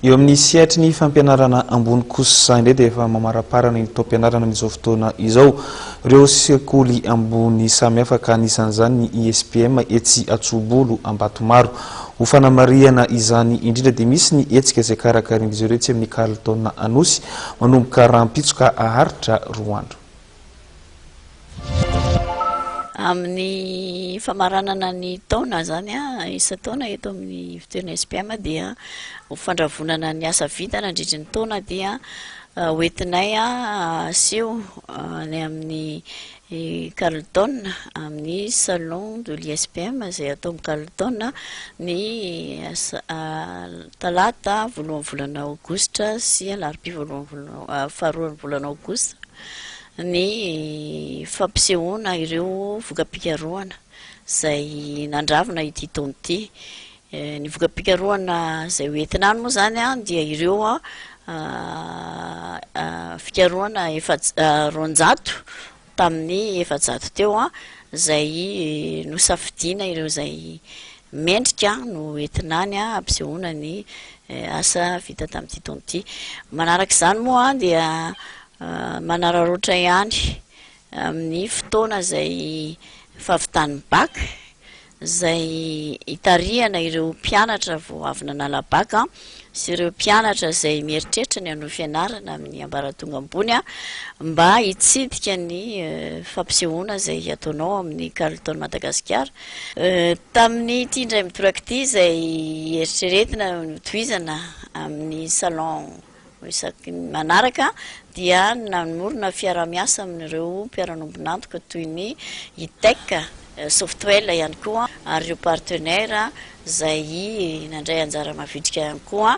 eo amin'ny siatry ny fampianarana ambony kosa indray dia efa mamaraparana ny taom-pianarana amin'izao fotoana izao ireo sekoly ambony samihafa ka anisan'izany ny ISPM etsy Atsobolo Ambatomaro ho fanamariana izany indrindra dia misy ny hetsika izay karakarin'izy ireo etsy amin'ny Carleton Anosy manomboka rahampitsoka aharitra 2 andro. Amin'ny famaranana ny taona zany isa taona eto amin'ny fitoerana SPM dia ho fandravonana ny asa vita nandritra ny taona dia hoentinay aseho ny amin'ny Carleton amin'ny salon de l'ISPM izay atao amin'ny Carleton ny talata voalohan'ny volana aogositra sy alarobia faharoan'ny volana aogositra ny fampisehoana ireo vokam-pikarohana izay nandravina ity taona ity. Ny vokam-pikarohana izay hoentina moa zany dia ireo fikarohana 200 tamin'ny 400 teo izay nosafidiana ireo izay mendrika no entinany ampisehoana ny asa vita tamin'ity taona ity. Manaraka izany moa dia manararoatra ihany amin'ny fotoana izay fahavitan'ny bac izay hitarihana ireo mpianatra vao avy nanala bac sy ireo mpianatra izay mieritreritra ny hanohy fianarana amin'ny ambaratonga ambony mba hitsidika ny fampisehoana izay ataonao amin'ny Carleton Madagasikara. Tamin'ny ity indray mitoraka ity izay eritreretina tohizana amin'ny salon isaky manaraka dia nanorona fiara-miasa amin'ireo mpiara-nombonantoka toy ny ITEC, Softwell ihany koa ary ireo partenaire izay nandray anjara mavidrika ihany koa